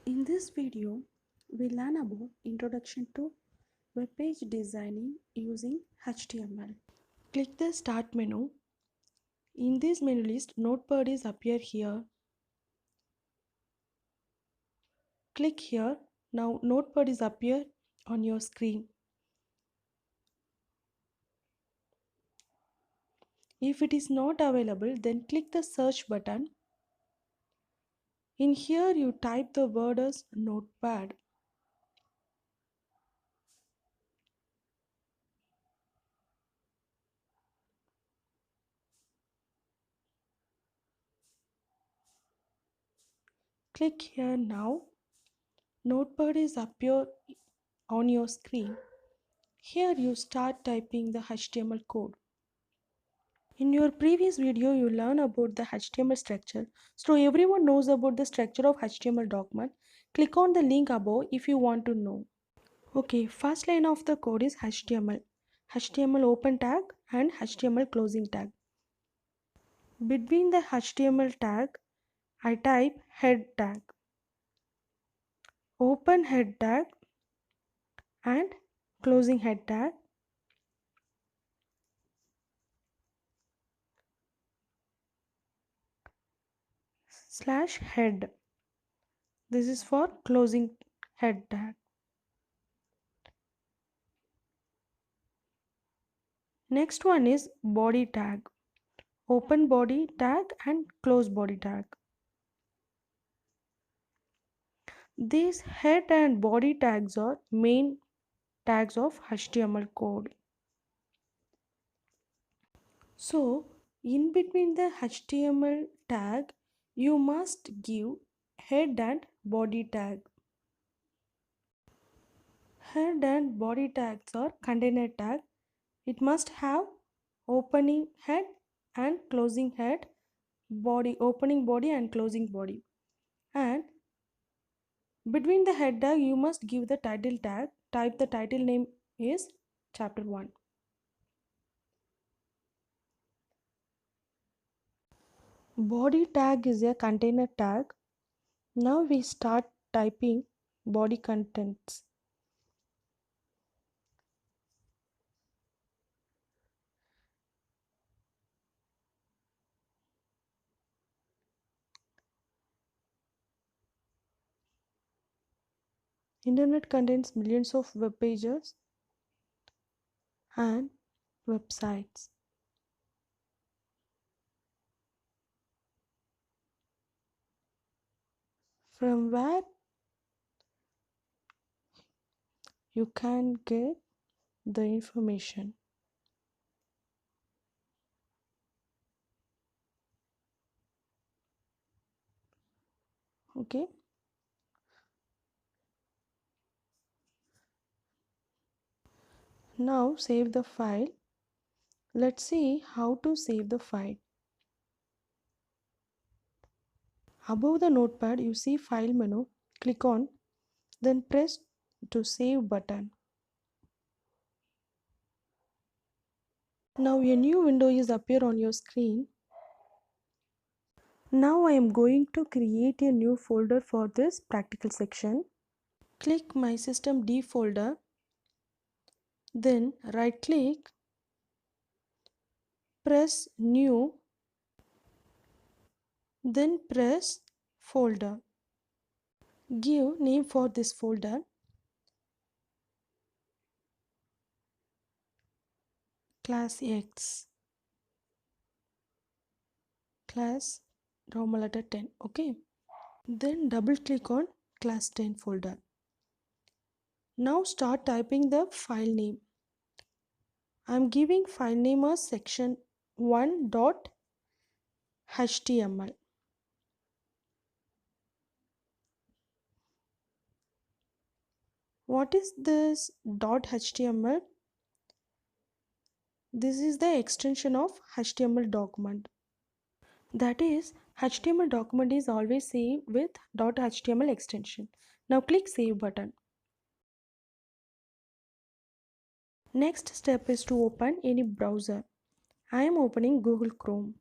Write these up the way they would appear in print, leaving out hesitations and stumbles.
In this video, we learn about Introduction to Webpage Designing using HTML. Click the Start menu. In this menu list, Notepad is appear here. Click here. Now Notepad is appear on your screen. If it is not available, then click the search button. In here, you type the word as Notepad. Click here now. Notepad is appear on your screen. Here you start typing the HTML code. In your previous video, you learned about the HTML structure. So everyone knows about the structure of HTML document. Click on the link above if you want to know. Okay, first line of the code is HTML. HTML open tag and HTML closing tag. Between the HTML tag, I type head tag, open head tag and closing head tag. Slash head. This is for closing head tag. Next one is body tag. Open body tag and close body tag. These head and body tags are main tags of HTML code. So, in between the HTML tag, you must give head and body tag. Head and body tags are container tag. It must have opening head and closing head, body, opening body and closing body. And between the head tag, you must give the title tag. Type the title name is chapter 1. Body tag is a container tag. Now we start typing body contents. Internet contains millions of web pages and websites. From where you can get the information. Okay. Now save the file. Let's see how to save the file. Above the notepad, you see file menu. Click on, then press to save button. Now a new window is appear on your screen. Now I am going to create a new folder for this practical section. Click my system D folder. Then right click, press new, then press folder. Give name for this folder. Class X. Class Roman letter 10. Okay. Then double click on class 10 folder. Now start typing the file name. I am giving file name as section1.html. What is this .html? This is the extension of HTML document. That is, HTML document is always saved with .html extension. Now click Save button. Next step is to open any browser. I am opening Google Chrome.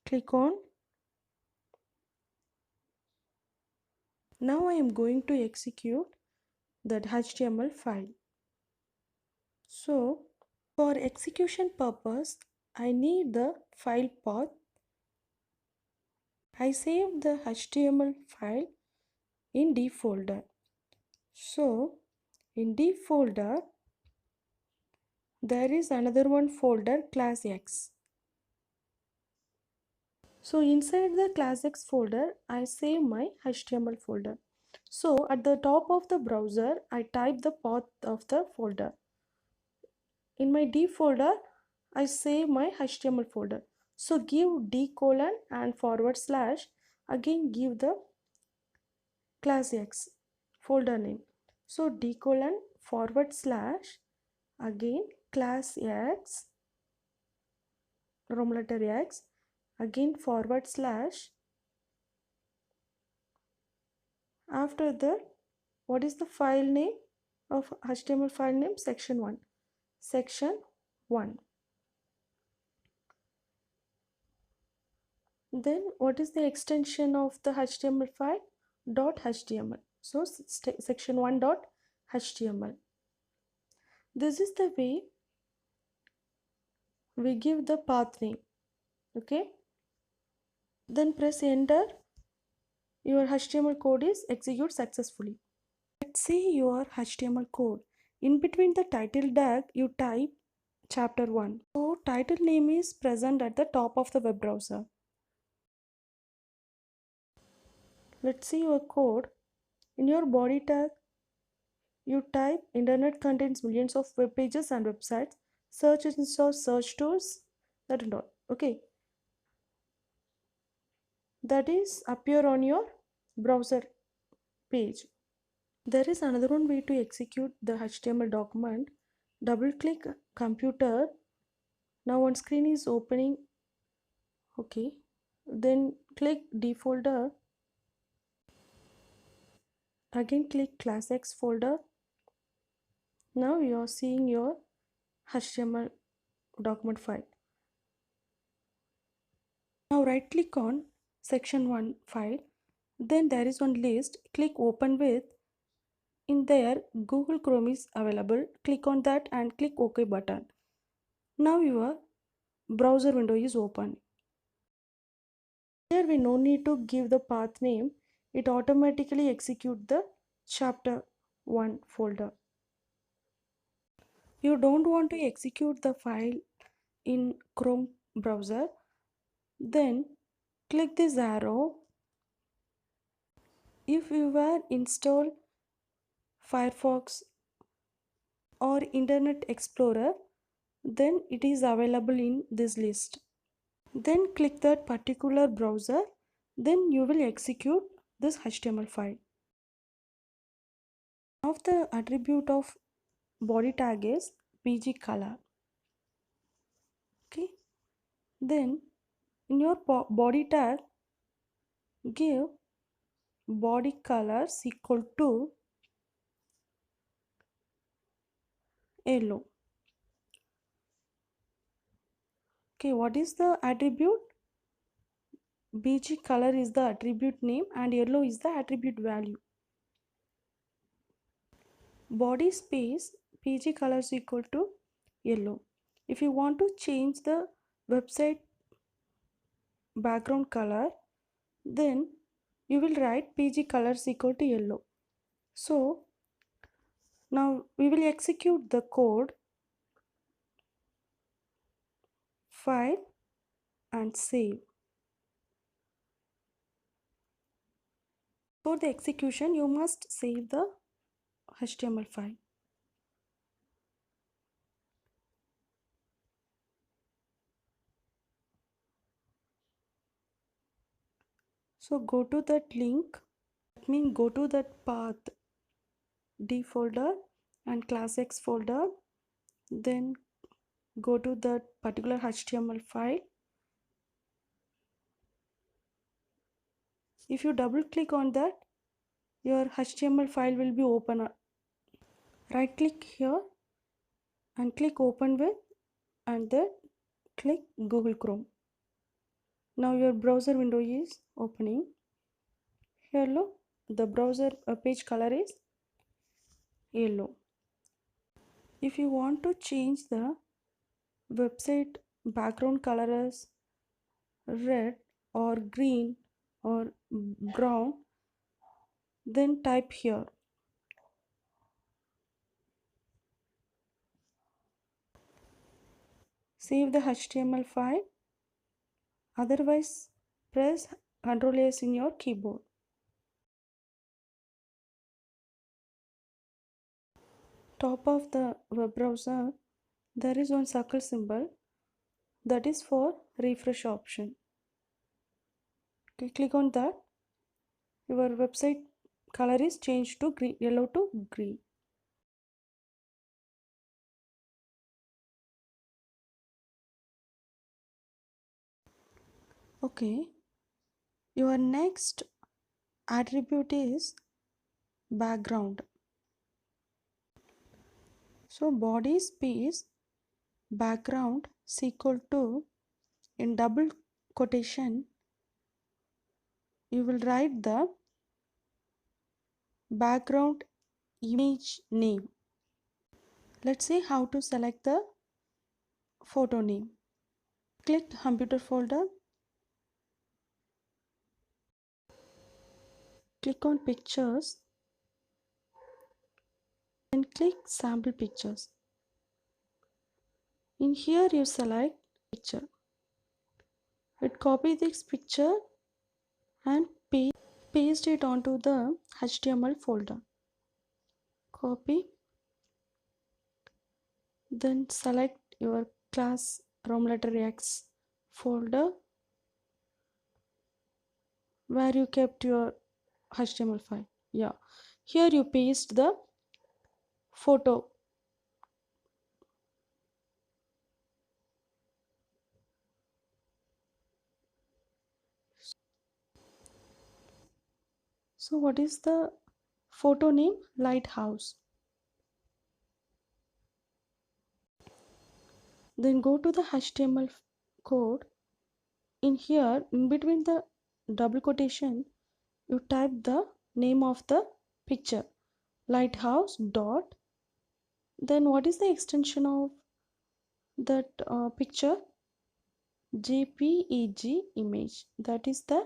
Click on. Now I am going to execute that HTML file. So for execution purpose, I need the file path. I saved the HTML file in D folder. So in D folder, there is another one folder, class X. So inside the class X folder, I save my HTML folder. So at the top of the browser, I type the path of the folder. In my D folder, I save my HTML folder. So give D colon and forward slash, again give the class X folder name. So D colon forward slash, again class X, Roman letter X, again forward slash. After that, what is the file name of HTML file name? Section 1. Section 1. Then what is the extension of the HTML file? .html. So section 1.html. This is the way we give the path name. Okay. Then press enter. Your HTML code is executed successfully. Let's see your HTML code. In between the title tag, you type chapter 1. So title name is present at the top of the web browser. Let's see your code. In your body tag, you type internet contains millions of web pages and websites. Search engines or search tools, that and all. Okay. That is appear on your browser page. There is another one way to execute the HTML document. Double click computer. Now one screen is opening. Okay. Then click D folder. Again click class X folder. Now you are seeing your HTML document file. Now right click on section 1 file. Then there is one list. Click open with. In there Google Chrome is available. Click on that and click OK button. Now your browser window is open. Here we no need to give the path name. It automatically execute the chapter 1 folder. You don't want to execute the file in Chrome browser, then click this arrow. If you were installed Firefox or Internet Explorer, then it is available in this list. Then click that particular browser, then you will execute this HTML file. Now the attribute of body tag is BGCOLOR. Okay. Then in your body tag, give body colors equal to yellow. Okay, what is the attribute? BGCOLOR is the attribute name and yellow is the attribute value. Body space BGCOLOR is equal to yellow. If you want to change the website background color, then you will write BGCOLOR is equal to yellow. So now we will execute the code, file and save. For the execution, you must save the HTML file. So go to that link, that means go to that path D folder and class X folder, then go to that particular HTML file. If you double click on that, your HTML file will be open. Right click here and click open with, and then click Google Chrome. Now your browser window is opening. Here look, the browser page color is yellow. If you want to change the website background color as red or green or brown, then type here. Save the HTML file. Otherwise, press Ctrl S in your keyboard. Top of the web browser, there is one circle symbol that is for refresh option. Okay, click on that. Your website color is changed to green, yellow to green. Okay, your next attribute is background. So body space background is equal to, in double quotation, you will write the background image name. Let's see how to select the photo name. Click computer folder, click on pictures, then click sample pictures. In here you select picture. Copy this picture and paste it onto the HTML folder. Copy, then select your class Roman letter X folder where you kept your HTML file. Yeah, here you paste the photo. So what is the photo name? Lighthouse. Then go to the HTML code. In here, in between the double quotation, you type the name of the picture, lighthouse dot. Then what is the extension of that picture? JPEG image. That is the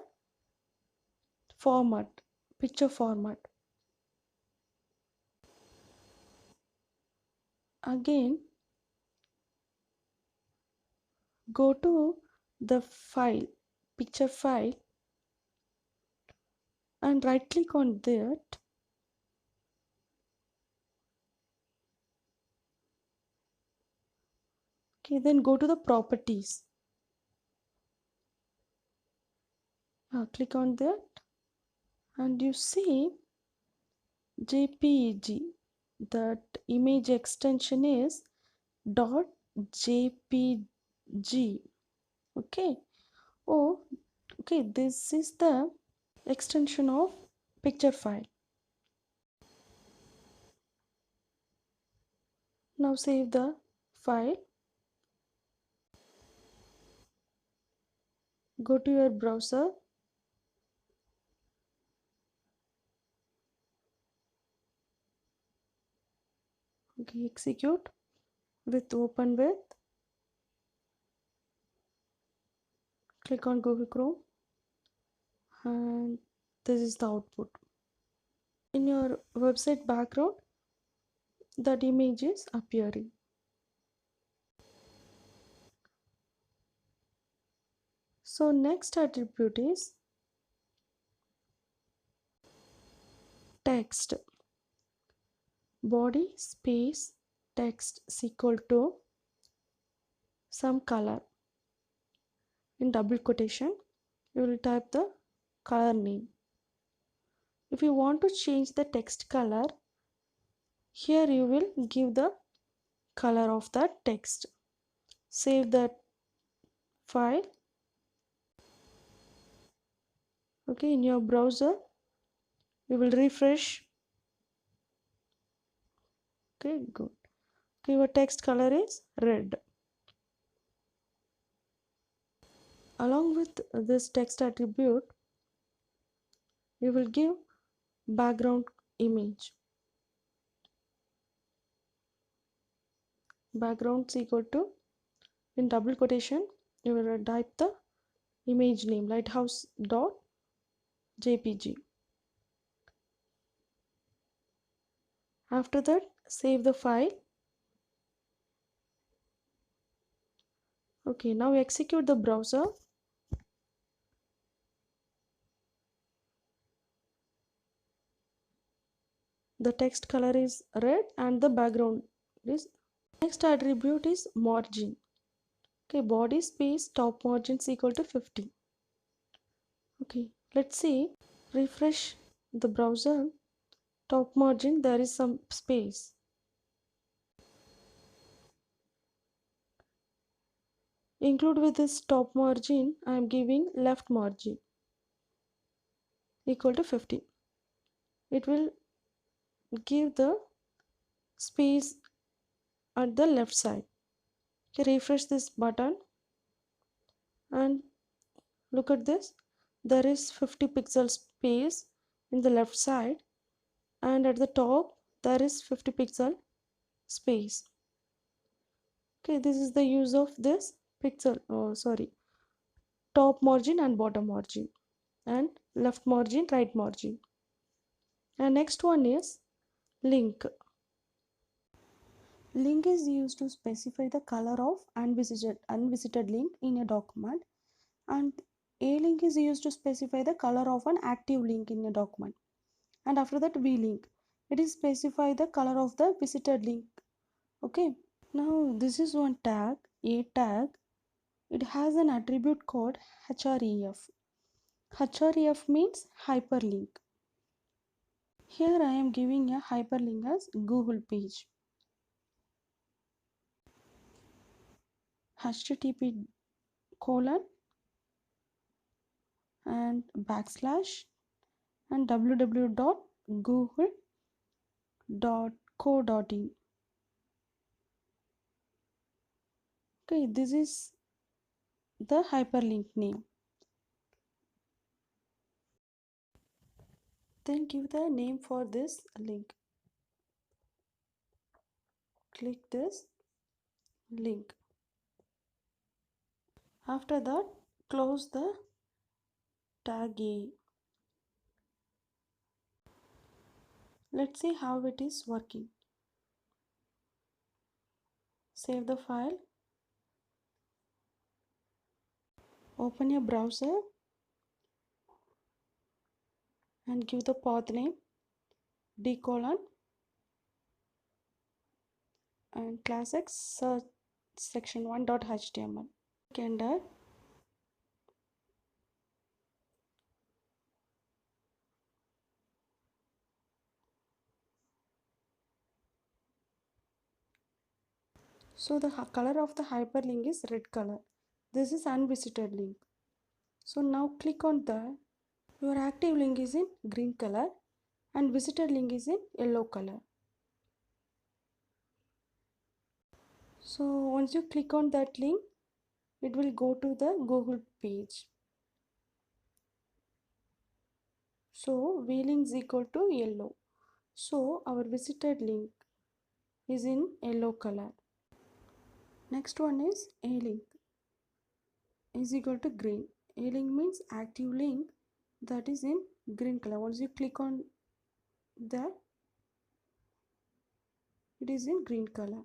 format, picture format. Again, go to the file, picture file, and right click on that. Okay, then go to the properties. Click on that and you see JPEG. That image extension is .jpg. Okay. Oh, okay. This is the extension of picture file. Now save the file. Go to your browser. Okay, execute with open with. Click on Google Chrome and this is the output. In your website background, that image is appearing. So next attribute is text. Body space text is equal to some color. In double quotation, you will type the color name. If you want to change the text color, here you will give the color of that text. Save that file. Okay, in your browser, you will refresh. Okay, good. Okay, your text color is red. Along with this text attribute, we will give background image. Background is equal to, in double quotation, you will type the image name lighthouse.jpg. After that, save the file. Okay, now execute the browser. The text color is red and the background is. Next attribute is margin. Okay, body space top margin is equal to 50. Okay, let's see. Refresh the browser. Top margin, there is some space. Include with this top margin, I am giving left margin equal to 50. It will give the space at the left side. Okay, refresh this button and look at this. There is 50 pixel space in the left side, and at the top there is 50 pixel space. Okay, this is the use of this top margin and bottom margin, and left margin, right margin. And next one is link. Link is used to specify the color of unvisited link in a document, and a link is used to specify the color of an active link in a document. And after that, vlink, it is specify the color of the visited link. Okay, now this is one tag, a tag. It has an attribute called href. Href means hyperlink. Here I am giving a hyperlink as Google page. http colon and backslash and www.google.co.in. Okay, this is the hyperlink name. Then give the name for this link. Click this link. After that, close the tag A. Let's see how it is working. Save the file. Open your browser and give the path name d:" and class10 search section1.html. Enter. So the color of the hyperlink is red color. This is unvisited link. So now click on the, your active link is in green color and visited link is in yellow color. So once you click on that link, it will go to the Google page. So vlink is equal to yellow. So our visited link is in yellow color. Next one is alink is equal to green. Alink means active link that is in green color. Once you click on that, it is in green color.